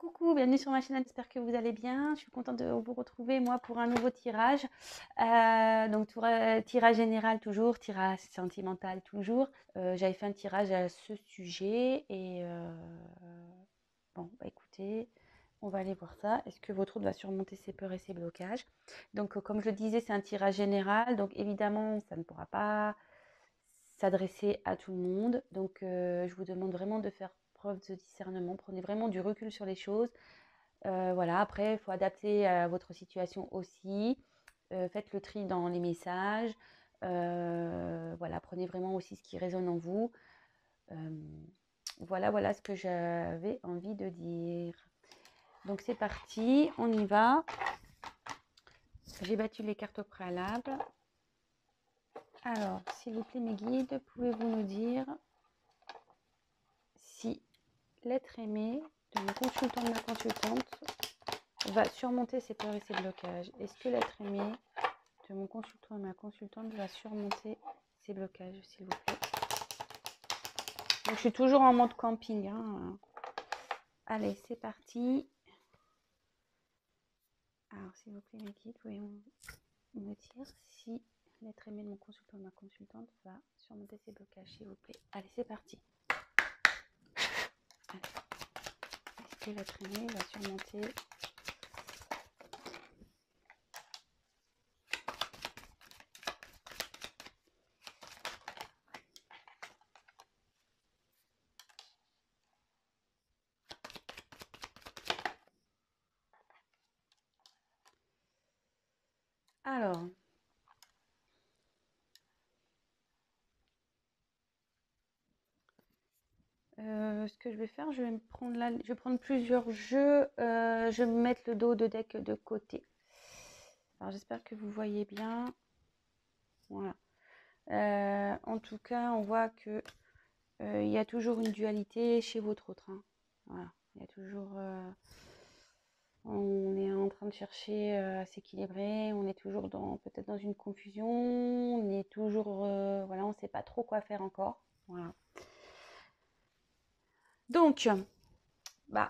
Coucou, bienvenue sur ma chaîne, j'espère que vous allez bien. Je suis contente de vous retrouver moi pour un nouveau tirage. Tirage général toujours, tirage sentimental toujours. J'avais fait un tirage à ce sujet et bon, bah écoutez, on va aller voir ça. Est-ce que votre route va surmonter ses peurs et ses blocages? Donc comme je le disais, c'est un tirage général, donc évidemment ça ne pourra pas s'adresser à tout le monde. Donc je vous demande vraiment de faire preuve de discernement, prenez vraiment du recul sur les choses. Voilà, après, il faut adapter à votre situation aussi. Faites le tri dans les messages. Voilà, prenez vraiment aussi ce qui résonne en vous. Voilà ce que j'avais envie de dire. Donc c'est parti, on y va. J'ai battu les cartes au préalable. Alors, s'il vous plaît, mes guides, pouvez-vous nous dire si l'être aimé de mon consultant, de ma consultante, va surmonter ses peurs et ses blocages? Est-ce que l'être aimé de mon consultant et ma consultante va surmonter ces blocages, s'il vous plaît? Donc, je suis toujours en mode camping. Hein. Allez, c'est parti. Alors, s'il vous plaît, mes guides, pouvez-vous me dire si l'être aimé de mon consultant et ma consultante va surmonter ces blocages, s'il vous plaît? Allez, c'est parti. Allez. Est-ce que l'être aimé va surmonter Alors, ce que je vais faire, je vais prendre plusieurs jeux. Je vais me mettre le dos de deck de côté. Alors, j'espère que vous voyez bien. Voilà. En tout cas, on voit que il y a toujours une dualité chez votre autre. Hein. Voilà. Il y a toujours... on est en train de chercher à s'équilibrer. On est toujours peut-être dans une confusion. On est toujours... voilà, on ne sait pas trop quoi faire encore. Voilà. Donc, bah,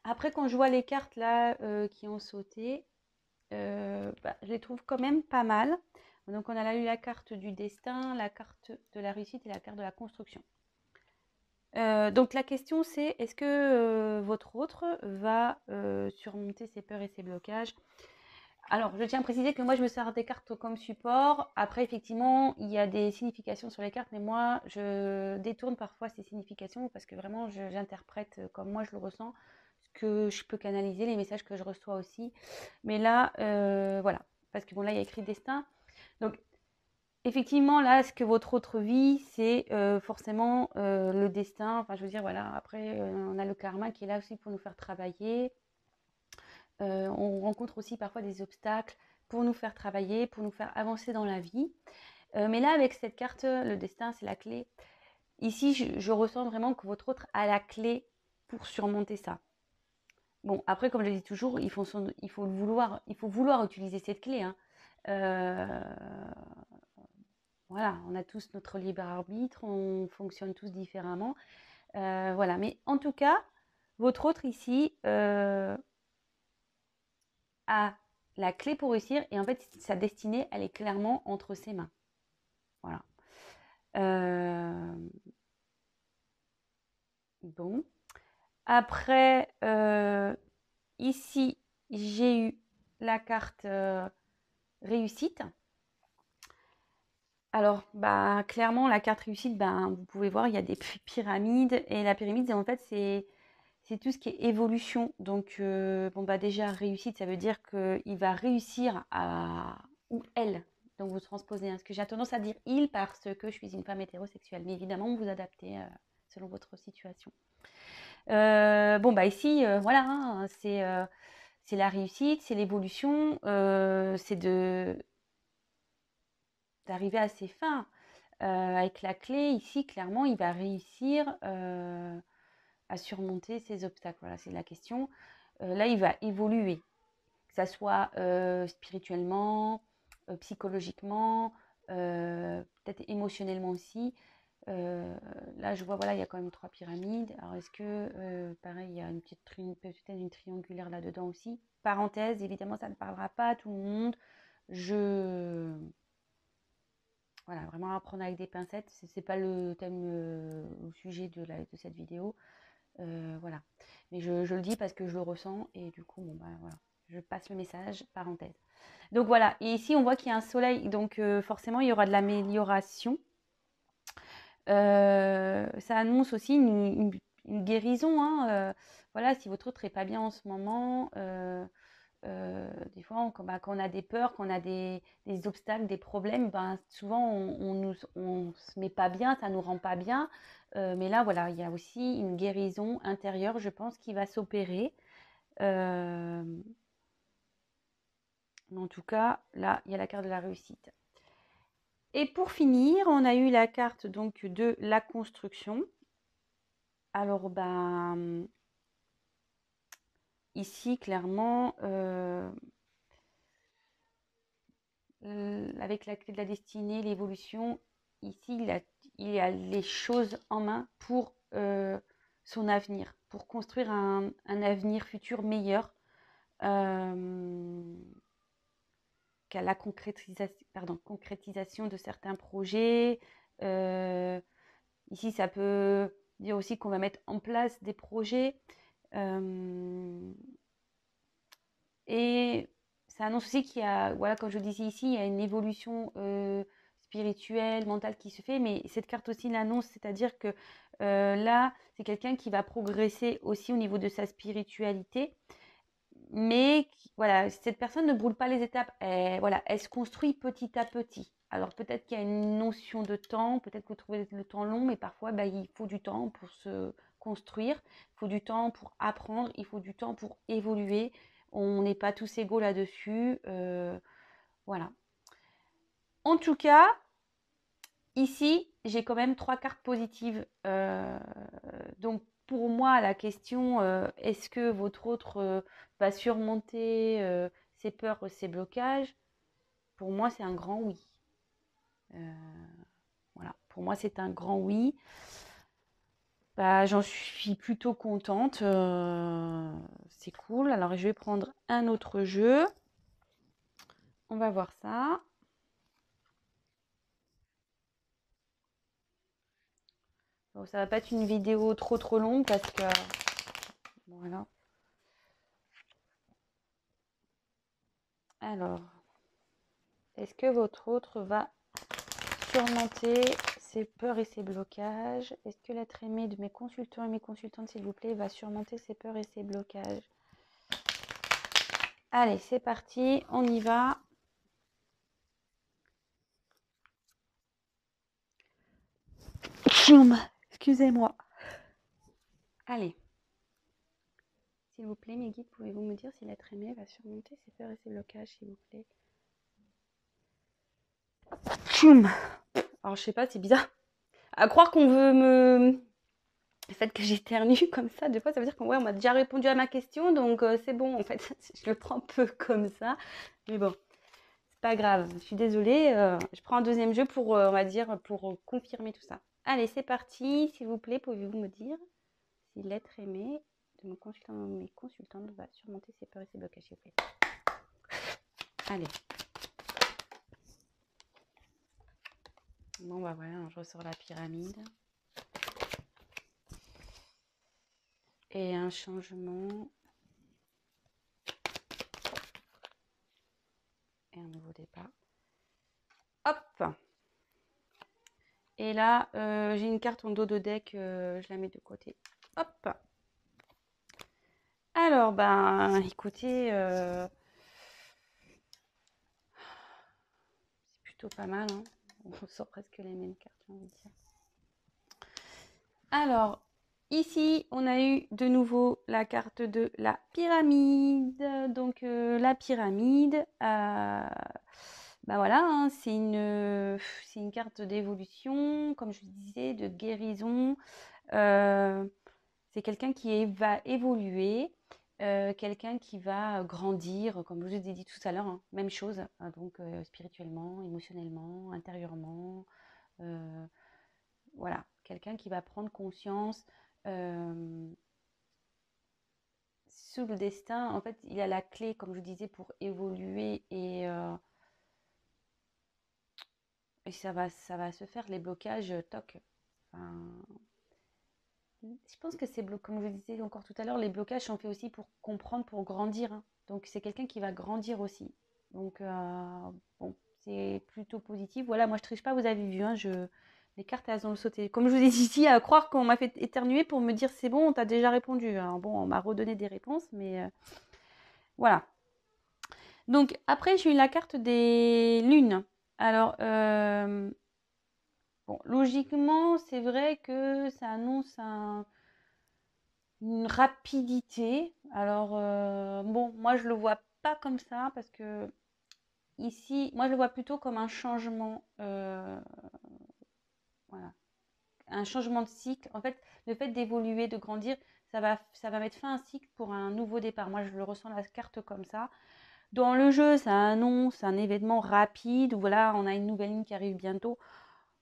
après, quand je vois les cartes là qui ont sauté, je les trouve quand même pas mal. Donc, on a eu la carte du destin, la carte de la réussite et la carte de la construction. Donc, la question c'est, est-ce que votre autre va surmonter ses peurs et ses blocages? Alors, je tiens à préciser que moi, je me sers des cartes comme support. Après, effectivement, il y a des significations sur les cartes, mais moi, je détourne parfois ces significations parce que vraiment, j'interprète comme moi, je le ressens, ce que je peux canaliser, les messages que je reçois aussi. Mais là, voilà, parce que bon, là, il y a écrit destin. Donc, effectivement, là, ce que votre autre vie, c'est forcément le destin. Enfin, je veux dire, voilà, après, on a le karma qui est là aussi pour nous faire travailler. On rencontre aussi parfois des obstacles pour nous faire travailler, pour nous faire avancer dans la vie. Mais là, avec cette carte, le destin, c'est la clé. Ici, je ressens vraiment que votre autre a la clé pour surmonter ça. Bon, après, comme je le dis toujours, il faut vouloir utiliser cette clé. Hein. Voilà, on a tous notre libre arbitre, on fonctionne tous différemment. Voilà, mais en tout cas, votre autre ici a la clé pour réussir et en fait, sa destinée, elle est clairement entre ses mains. Voilà. Bon. Après, ici, j'ai eu la carte réussite. Alors, bah, clairement, la carte réussite, ben, vous pouvez voir, il y a des pyramides. Et la pyramide, en fait, c'est tout ce qui est évolution. Donc, bon, bah, déjà, réussite, ça veut dire qu'il va réussir à... ou elle. Donc, vous transposez. Hein, ce que j'ai tendance à dire il parce que je suis une femme hétérosexuelle. Mais évidemment, vous adaptez selon votre situation. Bon, bah, ici, voilà, hein, c'est la réussite, c'est l'évolution, c'est d'arriver à ses fins. Avec la clé, ici, clairement, il va réussir à surmonter ces obstacles. Voilà, c'est la question. Là, il va évoluer, que ça soit spirituellement, psychologiquement, peut-être émotionnellement aussi. Là, je vois, voilà, il y a quand même 3 pyramides. Alors, est-ce que, pareil, il y a une petite peut-être une triangulaire là-dedans aussi. Parenthèse, évidemment, ça ne parlera pas à tout le monde. Voilà, vraiment apprendre avec des pincettes. Ce n'est pas le thème, au sujet de cette vidéo. Voilà. Mais je le dis parce que je le ressens et du coup, bon, bah, voilà. Je passe le message, parenthèse. Donc voilà, et ici on voit qu'il y a un soleil, donc forcément il y aura de l'amélioration. Ça annonce aussi une guérison, hein, voilà, si votre autre n'est pas bien en ce moment, des fois, quand on a des peurs, quand on a des obstacles, des problèmes, ben, souvent on se met pas bien, ça nous rend pas bien. Mais là, voilà, il y a aussi une guérison intérieure, je pense, qui va s'opérer. Mais en tout cas, là, il y a la carte de la réussite. Et pour finir, on a eu la carte donc de la construction. Alors, ben, ici, clairement, avec la clé de la destinée, l'évolution, ici, il a les choses en main pour son avenir, pour construire un avenir futur meilleur. Qu'à la concrétisation de certains projets. Ici, ça peut dire aussi qu'on va mettre en place des projets. Et ça annonce aussi qu'il y a, voilà, comme je le disais ici, il y a une évolution spirituelle, mentale qui se fait. Mais cette carte aussi l'annonce, c'est-à-dire que là, c'est quelqu'un qui va progresser aussi au niveau de sa spiritualité. Mais voilà, cette personne ne brûle pas les étapes. Voilà, elle se construit petit à petit. Alors peut-être qu'il y a une notion de temps, peut-être que vous trouvez le temps long, mais parfois bah, il faut du temps pour se construire, il faut du temps pour apprendre, il faut du temps pour évoluer. On n'est pas tous égaux là-dessus. Voilà. En tout cas, ici, j'ai quand même 3 cartes positives. Donc pour moi, la question, est-ce que votre autre va surmonter ses peurs, ses blocages? Pour moi, c'est un grand oui. Voilà, pour moi, c'est un grand oui. Bah, j'en suis plutôt contente. C'est cool. Alors, je vais prendre un autre jeu. On va voir ça. Bon, ça va pas être une vidéo trop longue parce que... Voilà. Alors, est-ce que votre autre va surmonter ses peurs et ses blocages? Est-ce que l'être aimé de mes consultants et mes consultantes, s'il vous plaît, va surmonter ses peurs et ses blocages? Allez, c'est parti, on y va. Excusez-moi. Allez. S'il vous plaît, mes guides, pouvez-vous me dire si l'être aimé va surmonter ses peurs et ses blocages, s'il vous plaît? Alors, je sais pas, c'est bizarre. À croire qu'on veut me... Le fait que j'éternue comme ça, des fois, ça veut dire qu'on on m'a déjà répondu à ma question, donc c'est bon, en fait. Je le prends un peu comme ça. Mais bon, c'est pas grave. Je suis désolée. Je prends un deuxième jeu pour, on va dire, pour confirmer tout ça. Allez, c'est parti. S'il vous plaît, pouvez-vous me dire si l'être aimé de mon consultant ou mes consultantes va surmonter ses peurs et ses blocages, s'il vous plaît. Allez. Bon, bah voilà, je ressors la pyramide. Et un changement. Et un nouveau départ. Hop! Et là, j'ai une carte en dos de deck, je la mets de côté. Hop! Alors, ben, écoutez, c'est plutôt pas mal, hein. On sort presque les mêmes cartes, j'ai envie de dire. Alors, ici, on a eu de nouveau la carte de la pyramide. Donc, la pyramide, bah voilà, hein, c'est une carte d'évolution, comme je disais, de guérison. C'est quelqu'un qui va évoluer, quelqu'un qui va grandir, comme je vous ai dit tout à l'heure, hein, même chose, donc spirituellement, émotionnellement, intérieurement. voilà, quelqu'un qui va prendre conscience sous le destin. En fait, il a la clé, comme je disais, pour évoluer et ça va se faire. Les blocages, toc. Enfin, je pense que comme je disais encore tout à l'heure, les blocages sont faits aussi pour comprendre, pour grandir, hein. Donc c'est quelqu'un qui va grandir aussi. Donc bon, c'est plutôt positif. Voilà, moi je triche pas, vous avez vu, hein, les cartes elles ont sauté. Comme je vous ai dit ici, à croire qu'on m'a fait éternuer pour me dire c'est bon, on t'a déjà répondu. Alors bon, on m'a redonné des réponses, mais voilà. Donc après j'ai eu la carte des lunes. Alors bon, logiquement c'est vrai que ça annonce une rapidité. Alors, bon, moi, je le vois pas comme ça parce que ici, moi, je le vois plutôt comme un changement, voilà, un changement de cycle. En fait, le fait d'évoluer, de grandir, ça va mettre fin à un cycle pour un nouveau départ. Moi, je le ressens la carte comme ça. Dans le jeu, ça annonce un événement rapide où voilà, on a une nouvelle ligne qui arrive bientôt.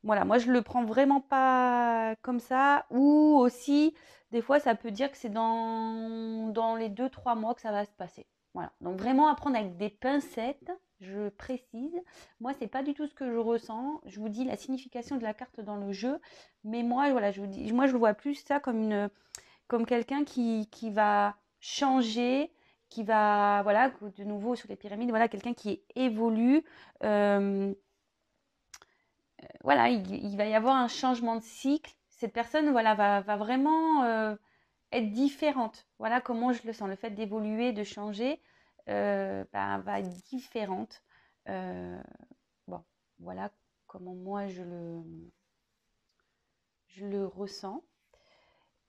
Voilà, moi je le prends vraiment pas comme ça. Ou aussi, des fois, ça peut dire que c'est dans les 2 3 mois que ça va se passer. Voilà, donc vraiment apprendre avec des pincettes, je précise. Moi, c'est pas du tout ce que je ressens. Je vous dis la signification de la carte dans le jeu, mais moi, voilà, je vous dis, moi je le vois plus ça comme quelqu'un qui va changer, qui va, voilà, de nouveau sur les pyramides, voilà, quelqu'un qui évolue. Euh, voilà, il va y avoir un changement de cycle. Cette personne, voilà, va vraiment être différente. Voilà comment je le sens. Le fait d'évoluer, de changer, va être différente. Euh, bon, voilà comment moi je le ressens.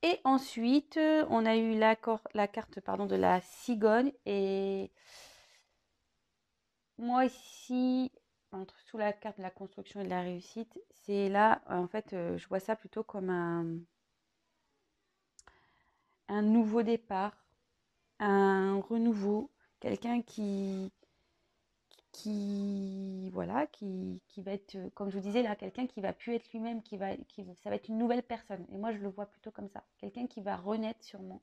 Et ensuite, on a eu la carte pardon, de la cigogne. Et moi ici, sous la carte de la construction et de la réussite, c'est là, en fait, je vois ça plutôt comme un nouveau départ, un renouveau, quelqu'un voilà, qui va être, comme je vous disais là, quelqu'un qui va plus être lui-même, ça va être une nouvelle personne. Et moi, je le vois plutôt comme ça. Quelqu'un qui va renaître sûrement,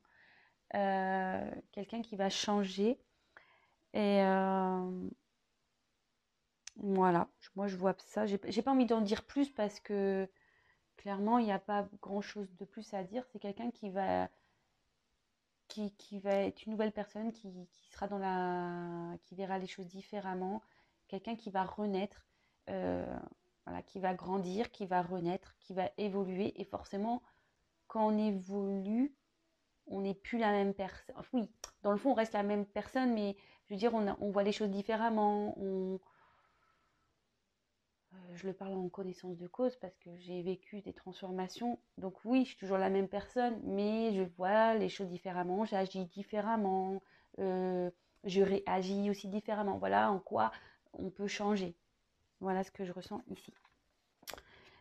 quelqu'un qui va changer. Et voilà, moi, je vois ça. J'ai pas envie d'en dire plus parce que clairement, il n'y a pas grand-chose de plus à dire. C'est quelqu'un qui va être une nouvelle personne qui sera qui verra les choses différemment, quelqu'un qui va renaître, euh, voilà, qui va grandir, qui va renaître, qui va évoluer. Et forcément, quand on évolue, on n'est plus la même personne. Enfin, oui, dans le fond, on reste la même personne, mais je veux dire, on voit les choses différemment. Je le parle en connaissance de cause parce que j'ai vécu des transformations. Donc oui, je suis toujours la même personne, mais je vois les choses différemment, j'agis différemment, euh, je réagis aussi différemment. Voilà en quoi on peut changer. Voilà ce que je ressens ici.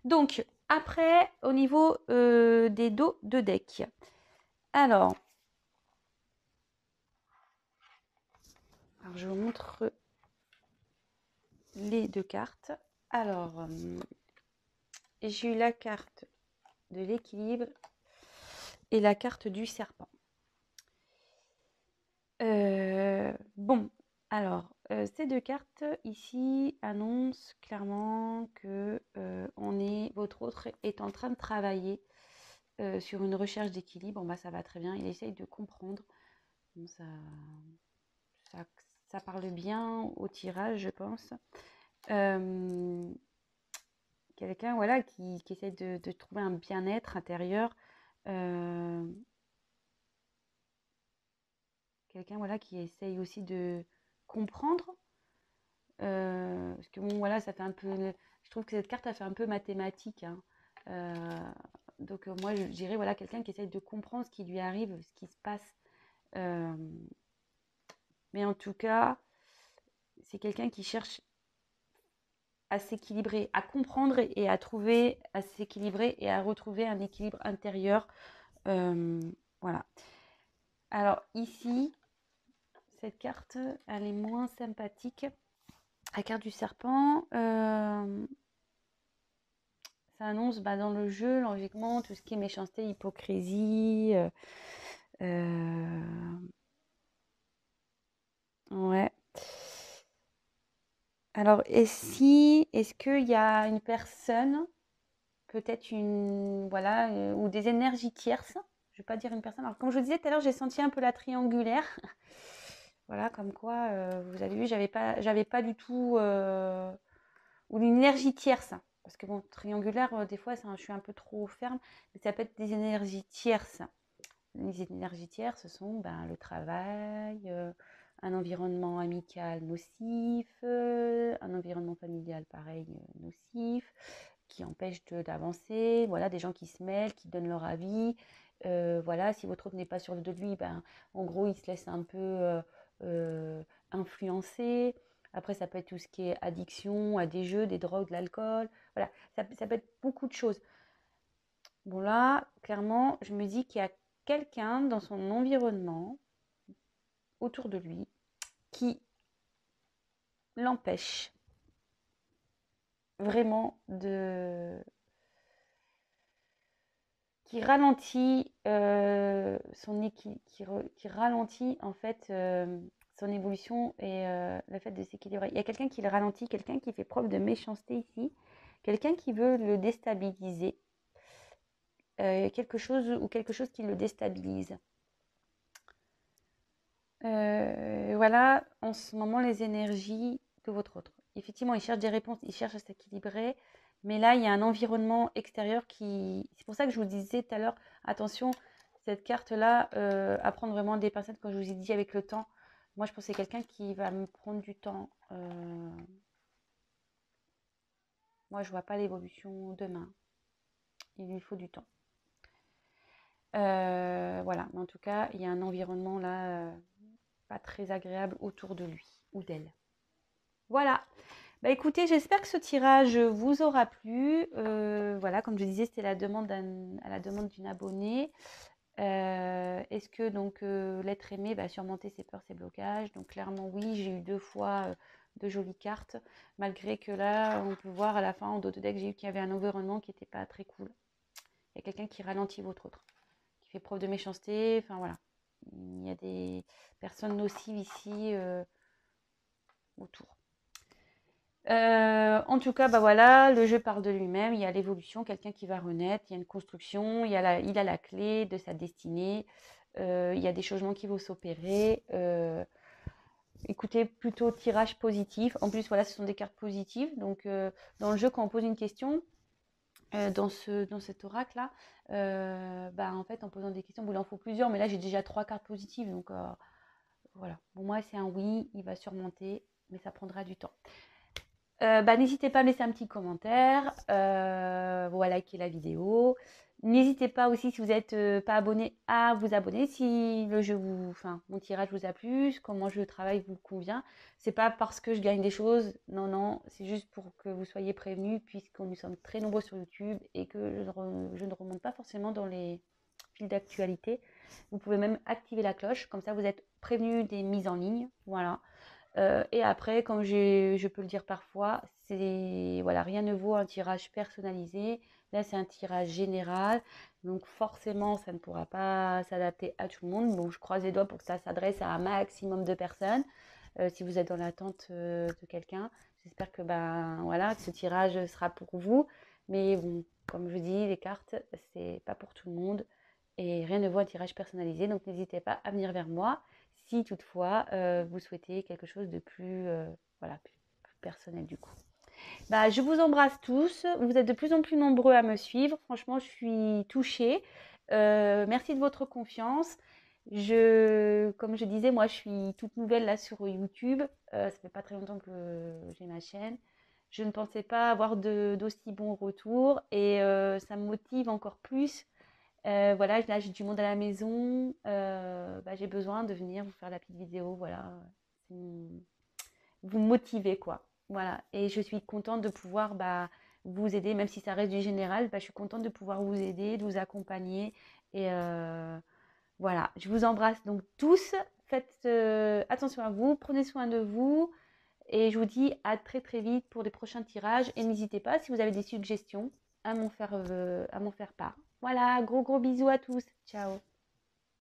Donc après, au niveau des dos de deck. Alors je vous montre les deux cartes. Alors, j'ai eu la carte de l'équilibre et la carte du serpent. Bon, alors, ces deux cartes ici annoncent clairement que votre autre est en train de travailler sur une recherche d'équilibre. Bah, ça va très bien, il essaye de comprendre. Bon, ça, ça parle bien au tirage, je pense. Quelqu'un voilà, qui essaie de trouver un bien-être intérieur. Euh, Quelqu'un voilà, qui essaye aussi de comprendre. Parce que bon, voilà, ça fait un peu. Je trouve que cette carte a fait un peu mathématique, hein. Donc moi, je dirais voilà, quelqu'un qui essaye de comprendre ce qui lui arrive, ce qui se passe. Euh, mais en tout cas, c'est quelqu'un qui cherche à s'équilibrer, à comprendre et à trouver, à s'équilibrer et à retrouver un équilibre intérieur. Voilà. Alors ici, cette carte, elle est moins sympathique. La carte du serpent, ça annonce dans le jeu, logiquement, tout ce qui est méchanceté, hypocrisie. Ouais. Alors, est-ce qu'il y a une personne, peut-être voilà, ou des énergies tierces, je vais pas dire une personne. Alors, comme je vous disais tout à l'heure, j'ai senti un peu la triangulaire. Voilà, comme quoi, vous avez vu, j'avais pas du tout, ou une énergie tierce. Parce que bon, triangulaire, des fois, je suis un peu trop ferme, mais ça peut être des énergies tierces. Les énergies tierces sont le travail, un environnement amical nocif, un environnement familial pareil nocif, qui empêche d'avancer. Voilà, des gens qui se mêlent, qui donnent leur avis. Voilà, si votre autre n'est pas sûr de lui, en gros, il se laisse un peu influencer. Après, ça peut être tout ce qui est addiction à des jeux, des drogues, de l'alcool. Voilà, ça peut être beaucoup de choses. Bon là, clairement, je me dis qu'il y a quelqu'un dans son environnement, autour de lui, qui l'empêche vraiment qui ralentit qui ralentit en fait son évolution et le fait de s'équilibrer. Il y a quelqu'un qui le ralentit, quelqu'un qui fait preuve de méchanceté ici, quelqu'un qui veut le déstabiliser, quelque chose qui le déstabilise. Voilà, en ce moment, les énergies de votre autre. Effectivement, il cherche des réponses, il cherche à s'équilibrer, mais là, il y a un environnement extérieur qui... C'est pour ça que je vous disais tout à l'heure, attention, cette carte-là, à prendre vraiment des pincettes, comme je vous ai dit, avec le temps. Moi, je pense que c'est quelqu'un qui va me prendre du temps. Moi, je vois pas l'évolution demain. Il lui faut du temps. Voilà, mais en tout cas, il y a un environnement là pas très agréable autour de lui ou d'elle. Voilà. Écoutez, j'espère que ce tirage vous aura plu. Voilà, comme je disais, c'était à la demande d'une abonnée. Est-ce que donc l'être aimé va surmonter ses peurs, ses blocages? Donc clairement oui, j'ai eu 2 fois de jolies cartes, malgré que là, on peut voir à la fin, en dos de deck, j'ai eu qu'il y avait un environnement qui n'était pas très cool. Il y a quelqu'un qui ralentit votre autre, qui fait preuve de méchanceté, enfin voilà. Il y a des personnes nocives ici autour. En tout cas, voilà, le jeu parle de lui-même, il y a l'évolution, quelqu'un qui va renaître, il y a une construction, il a la clé de sa destinée, il y a des changements qui vont s'opérer. Écoutez, plutôt tirage positif. En plus, voilà, ce sont des cartes positives. Donc, dans le jeu, quand on pose une question, dans cet oracle-là, en fait, en posant des questions, il en faut plusieurs, mais là, j'ai déjà 3 cartes positives. Donc, voilà. Pour moi, c'est un oui, il va surmonter, mais ça prendra du temps. N'hésitez pas à me laisser un petit commentaire, ou à liker la vidéo. N'hésitez pas aussi, si vous n'êtes pas abonné, à vous abonner si mon tirage vous a plu, comment je travaille vous convient. C'est pas parce que je gagne des choses, non, c'est juste pour que vous soyez prévenus, puisque nous sommes très nombreux sur YouTube et que je ne remonte pas forcément dans les fils d'actualité. Vous pouvez même activer la cloche, comme ça vous êtes prévenus des mises en ligne, voilà. Et après, comme je peux le dire parfois, voilà, rien ne vaut un tirage personnalisé. Là, c'est un tirage général, donc forcément, ça ne pourra pas s'adapter à tout le monde. Bon, je croise les doigts pour que ça s'adresse à un maximum de personnes. Si vous êtes dans l'attente de quelqu'un, j'espère que voilà, que ce tirage sera pour vous. Mais bon, comme je dis, les cartes, c'est pas pour tout le monde et rien ne vaut un tirage personnalisé. Donc n'hésitez pas à venir vers moi si toutefois vous souhaitez quelque chose de plus personnel du coup. Je vous embrasse tous. Vous êtes de plus en plus nombreux à me suivre. Franchement, je suis touchée. Merci de votre confiance. Comme je disais, moi, je suis toute nouvelle là sur YouTube. Ça fait pas très longtemps que j'ai ma chaîne. Je ne pensais pas avoir d'aussi bons retours et ça me motive encore plus. Voilà, là j'ai du monde à la maison, j'ai besoin de venir vous faire la petite vidéo, voilà, vous motiver quoi. Voilà, et je suis contente de pouvoir vous aider, même si ça reste du général, je suis contente de pouvoir vous aider, de vous accompagner. Et voilà, je vous embrasse donc tous, faites attention à vous, prenez soin de vous. Et je vous dis à très très vite pour des prochains tirages. Et n'hésitez pas, si vous avez des suggestions, à m'en faire part. Voilà, gros bisous à tous. Ciao.